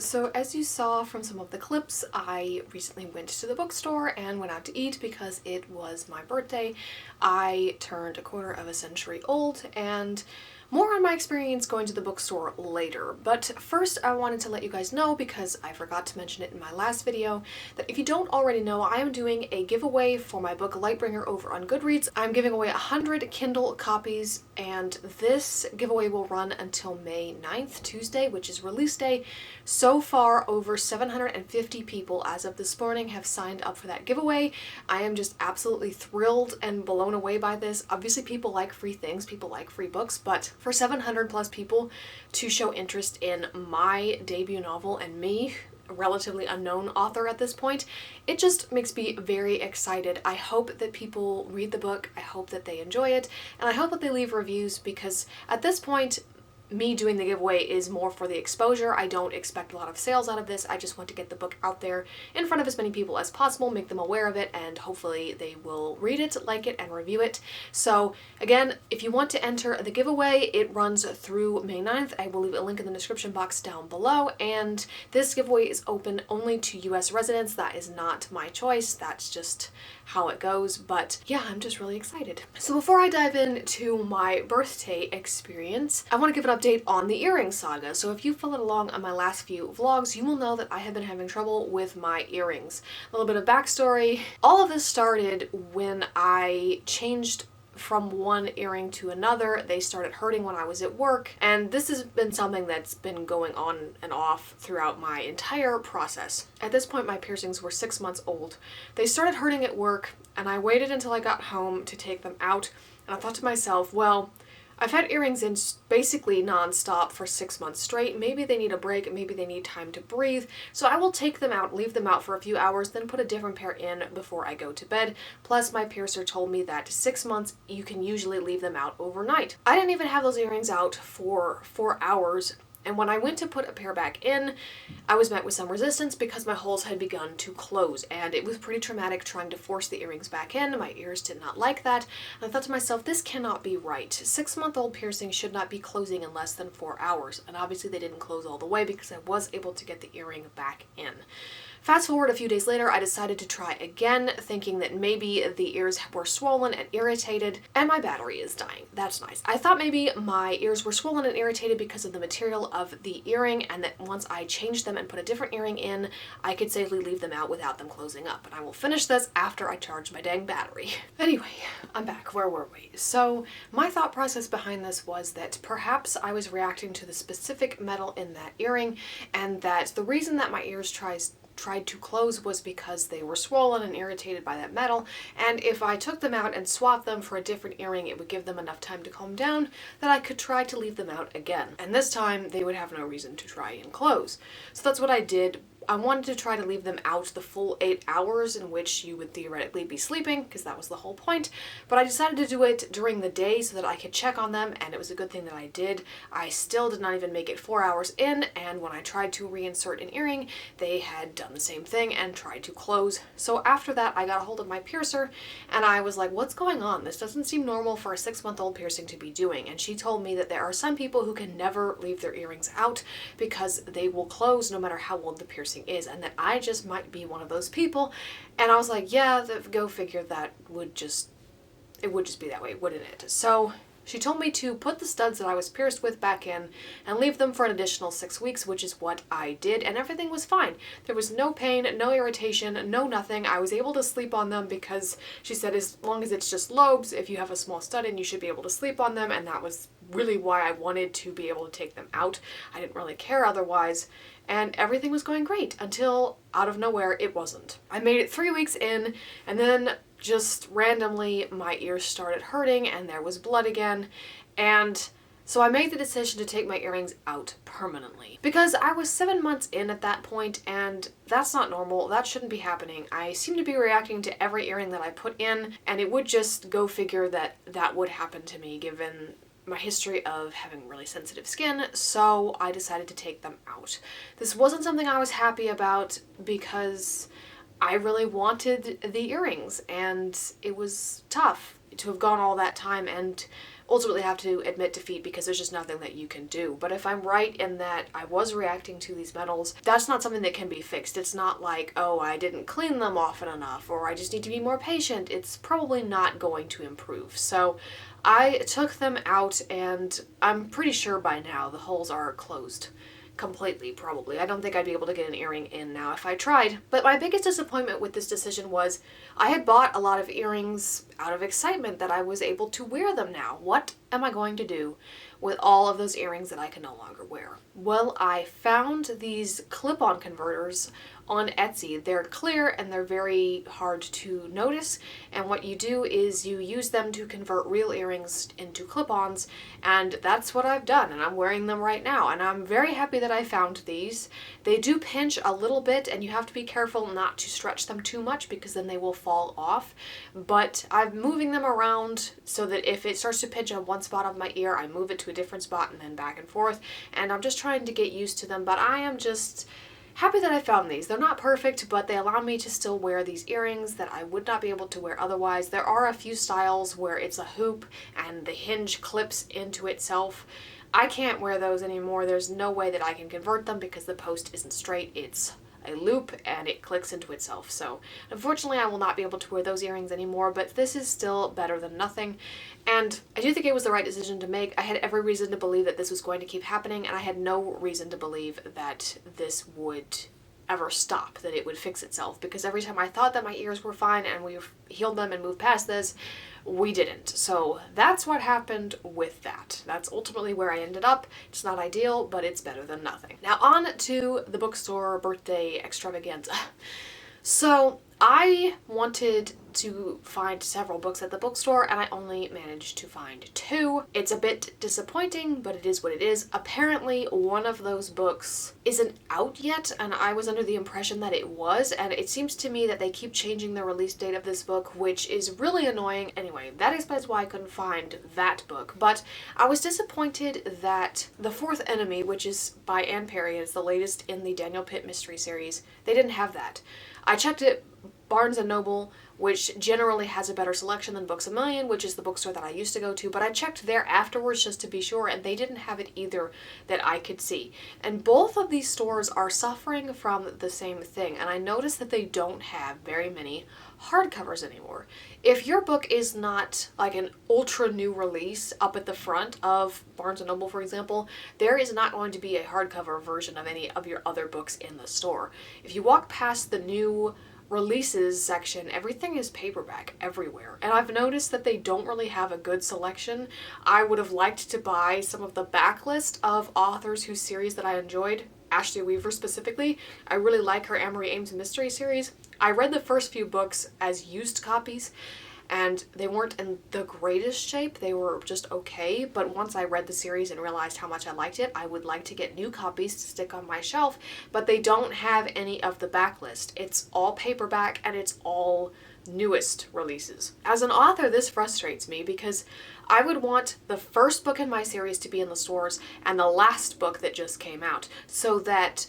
So as you saw from some of the clips, I recently went to the bookstore and went out to eat because it was my birthday. I turned a quarter of a century old, and more on my experience going to the bookstore later. But first I wanted to let you guys know, because I forgot to mention it in my last video, that if you don't already know, I am doing a giveaway for my book Lightbringer over on Goodreads. I'm giving away 100 Kindle copies, and this giveaway will run until May 9th, Tuesday, which is release day. So far, over 750 people as of this morning have signed up for that giveaway. I am just absolutely thrilled and blown away by this. Obviously, people like free things, people like free books, but for 700 plus people to show interest in my debut novel and me, a relatively unknown author at this point, it just makes me very excited. I hope that people read the book, I hope that they enjoy it, and I hope that they leave reviews, because at this point, me doing the giveaway is more for the exposure. I don't expect a lot of sales out of this. I just want to get the book out there in front of as many people as possible, make them aware of it, and hopefully they will read it, like it, and review it. So again, if you want to enter the giveaway, it runs through May 9th. I will leave a link in the description box down below, and this giveaway is open only to US residents. That is not my choice. That's just how it goes. But yeah, I'm just really excited. So before I dive into my birthday experience, I want to give an update on the earring saga. So if you followed along on my last few vlogs, you will know that I have been having trouble with my earrings. A little bit of backstory. All of this started when I changed from one earring to another. They started hurting when I was at work, and this has been something that's been going on and off throughout my entire process. At this point, my piercings were 6 months old. They started hurting at work, and I waited until I got home to take them out, and I thought to myself, well, I've had earrings in basically non-stop for 6 months straight. Maybe they need a break, maybe they need time to breathe. So I will take them out, leave them out for a few hours, then put a different pair in before I go to bed. Plus, my piercer told me that 6 months, you can usually leave them out overnight. I didn't even have those earrings out for 4 hours. And when I went to put a pair back in, I was met with some resistance because my holes had begun to close, and it was pretty traumatic trying to force the earrings back in. My ears did not like that, and I thought to myself, this cannot be right. 6-month-old piercings should not be closing in less than 4 hours, and obviously they didn't close all the way because I was able to get the earring back in. Fast forward a few days later, I decided to try again, thinking that maybe the ears were swollen and irritated, and my battery is dying. That's nice. I thought maybe my ears were swollen and irritated because of the material of the earring, and that once I changed them and put a different earring in, I could safely leave them out without them closing up. And I will finish this after I charge my dang battery. Anyway, I'm back. Where were we? So my thought process behind this was that perhaps I was reacting to the specific metal in that earring, and that the reason that my ears tried to close was because they were swollen and irritated by that metal, and if I took them out and swapped them for a different earring, it would give them enough time to calm down that I could try to leave them out again. And this time, they would have no reason to try and close. So that's what I did. I wanted to try to leave them out the full 8 hours in which you would theoretically be sleeping, because that was the whole point, but I decided to do it during the day so that I could check on them, and it was a good thing that I did. I still did not even make it 4 hours in, and when I tried to reinsert an earring, they had done the same thing and tried to close. So after that, I got a hold of my piercer, and I was like, what's going on? This doesn't seem normal for a 6-month-old piercing to be doing. And she told me that there are some people who can never leave their earrings out because they will close no matter how old the piercing is, and that I just might be one of those people. And I was like, yeah, go figure. That would just, it would just be that way, wouldn't it? So she told me to put the studs that I was pierced with back in and leave them for an additional 6 weeks, which is what I did, and everything was fine. There was no pain, no irritation, no nothing. I was able to sleep on them because she said as long as it's just lobes, if you have a small stud in, you should be able to sleep on them, and that was really why I wanted to be able to take them out. I didn't really care otherwise, and everything was going great until out of nowhere it wasn't. I made it 3 weeks in, and then just randomly my ears started hurting and there was blood again, and so I made the decision to take my earrings out permanently. Because I was 7 months in at that point, and that's not normal. That shouldn't be happening. I seem to be reacting to every earring that I put in, and it would just go figure that that would happen to me given my history of having really sensitive skin, so I decided to take them out. This wasn't something I was happy about because I really wanted the earrings, and it was tough. to have gone all that time and ultimately have to admit defeat because there's just nothing that you can do. But if I'm right in that I was reacting to these metals, that's not something that can be fixed. It's not like, oh, I didn't clean them often enough, or I just need to be more patient. It's probably not going to improve. So I took them out, and I'm pretty sure by now the holes are closed completely, probably. I don't think I'd be able to get an earring in now if I tried. But my biggest disappointment with this decision was I had bought a lot of earrings out of excitement that I was able to wear them now. What am I going to do with all of those earrings that I can no longer wear? Well, I found these clip-on converters on Etsy. They're clear and they're very hard to notice, and what you do is you use them to convert real earrings into clip-ons, and that's what I've done, and I'm wearing them right now, and I'm very happy that I found these. They do pinch a little bit, and you have to be careful not to stretch them too much because then they will fall off, but I'm moving them around so that if it starts to pinch on one spot of my ear, I move it to a different spot and then back and forth, and I'm just trying to get used to them, but I am just happy that I found these. They're not perfect, but they allow me to still wear these earrings that I would not be able to wear otherwise. There are a few styles where it's a hoop and the hinge clips into itself. I can't wear those anymore. There's no way that I can convert them because the post isn't straight. It's a loop and it clicks into itself. So unfortunately I will not be able to wear those earrings anymore, but this is still better than nothing. And I do think it was the right decision to make. I had every reason to believe that this was going to keep happening, and I had no reason to believe that this would ever stop, that it would fix itself, because every time I thought that my ears were fine and we healed them and moved past this, we didn't. So that's what happened with that. That's ultimately where I ended up. It's not ideal, but it's better than nothing. Now on to the bookstore birthday extravaganza. So I wanted to find several books at the bookstore and I only managed to find 2. It's a bit disappointing, but it is what it is. Apparently one of those books isn't out yet, and I was under the impression that it was, and it seems to me that they keep changing the release date of this book, which is really annoying. Anyway, that explains why I couldn't find that book, but I was disappointed that The Fourth Enemy, which is by Anne Perry, is the latest in the Daniel Pitt mystery series, they didn't have that. I checked it Barnes & Noble, which generally has a better selection than Books A Million, which is the bookstore that I used to go to, but I checked there afterwards just to be sure, and they didn't have it either that I could see. And both of these stores are suffering from the same thing, and I noticed that they don't have very many hardcovers anymore. If your book is not like an ultra new release up at the front of Barnes & Noble, for example, there is not going to be a hardcover version of any of your other books in the store. If you walk past the new releases section, everything is paperback everywhere, and I've noticed that they don't really have a good selection. I would have liked to buy some of the backlist of authors whose series that I enjoyed. Ashley Weaver specifically. I really like her Amory Ames mystery series. I read the first few books as used copies, and they weren't in the greatest shape. They were just okay, but once I read the series and realized how much I liked it, I would like to get new copies to stick on my shelf, but they don't have any of the backlist. It's all paperback and it's all newest releases. As an author, this frustrates me because I would want the first book in my series to be in the stores and the last book that just came out, so that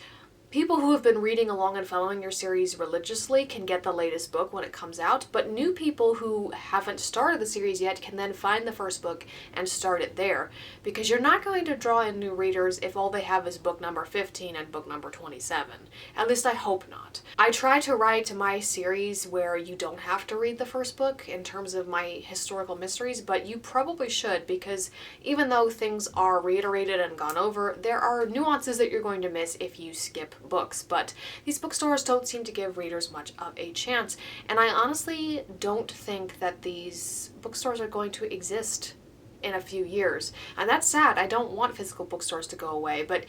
people who have been reading along and following your series religiously can get the latest book when it comes out, but new people who haven't started the series yet can then find the first book and start it there, because you're not going to draw in new readers if all they have is book number 15 and book number 27. At least I hope not. I try to write my series where you don't have to read the first book in terms of my historical mysteries, but you probably should, because even though things are reiterated and gone over, there are nuances that you're going to miss if you skip books. But these bookstores don't seem to give readers much of a chance, and I honestly don't think that these bookstores are going to exist in a few years, and that's sad. I don't want physical bookstores to go away, but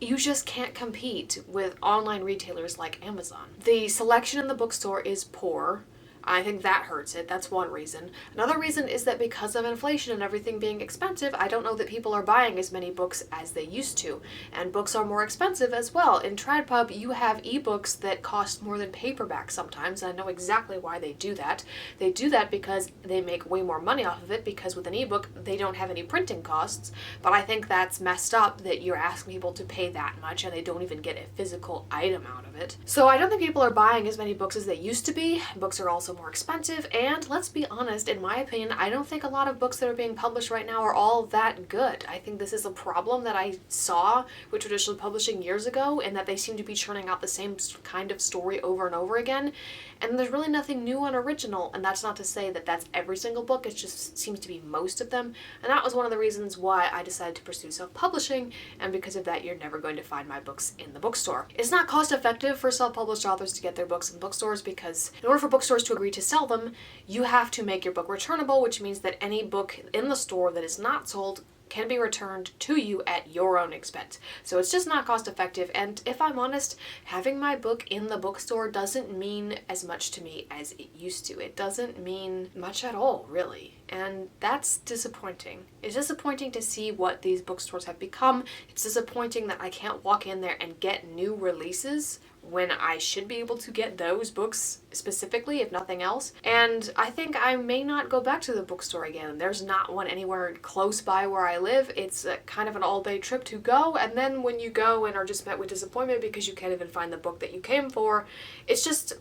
you just can't compete with online retailers like Amazon. The selection in the bookstore is poor. I think that hurts it. That's one reason. Another reason is that because of inflation and everything being expensive, I don't know that people are buying as many books as they used to. And books are more expensive as well. In TradPub, you have ebooks that cost more than paperback sometimes, and I know exactly why they do that. They do that because they make way more money off of it, because with an ebook, they don't have any printing costs. But I think that's messed up that you're asking people to pay that much and they don't even get a physical item out of it. So I don't think people are buying as many books as they used to be. Books are also also more expensive, and let's be honest, in my opinion, I don't think a lot of books that are being published right now are all that good. I think this is a problem that I saw with traditional publishing years ago, in that they seem to be churning out the same kind of story over and over again, and there's really nothing new and original. And that's not to say that that's every single book, it just seems to be most of them, and that was one of the reasons why I decided to pursue self-publishing, and because of that, you're never going to find my books in the bookstore. It's not cost effective for self-published authors to get their books in bookstores, because in order for bookstores to agree to sell them, you have to make your book returnable, which means that any book in the store that is not sold can be returned to you at your own expense. So it's just not cost effective, and if I'm honest, having my book in the bookstore doesn't mean as much to me as it used to. It doesn't mean much at all, really. And that's disappointing. It's disappointing to see what these bookstores have become. It's disappointing that I can't walk in there and get new releases when I should be able to get those books specifically, if nothing else. And I think I may not go back to the bookstore again. There's not one anywhere close by where I live. It's a kind of an all-day trip to go, and then when you go and are just met with disappointment because you can't even find the book that you came for, it's just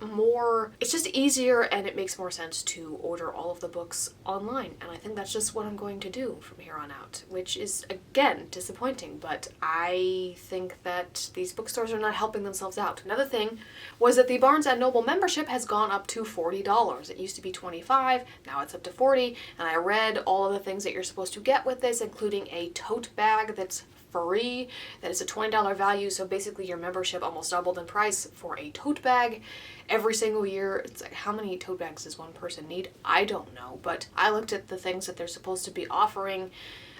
easier, and it makes more sense to order all of the books online. And I think that's just what I'm going to do from here on out, which is, again, disappointing, but I think that these bookstores are not helping themselves out. Another thing was that the Barnes & Noble membership has gone up to $40. It used to be $25, now it's up to $40, and I read all of the things that you're supposed to get with this, including a tote bag that's free, that is a $20 value, so basically your membership almost doubled in price for a tote bag every single year. It's like, how many tote bags does one person need? I don't know, but I looked at the things that they're supposed to be offering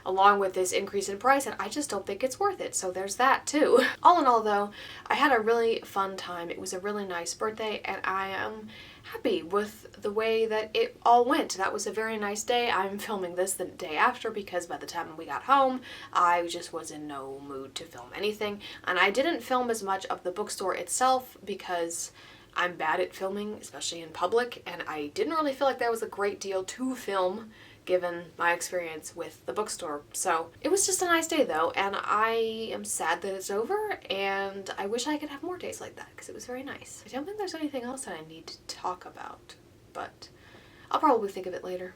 along with this increase in price, and I just don't think it's worth it, so there's that too. All in all though, I had a really fun time. It was a really nice birthday, and I am happy with the way that it all went. That was a very nice day. I'm filming this the day after because by the time we got home, I just was in no mood to film anything, and I didn't film as much of the bookstore itself because I'm bad at filming, especially in public, and I didn't really feel like there was a great deal to film given my experience with the bookstore. So it was just a nice day though, and I am sad that it's over, and I wish I could have more days like that because it was very nice. I don't think there's anything else that I need to talk about, but I'll probably think of it later.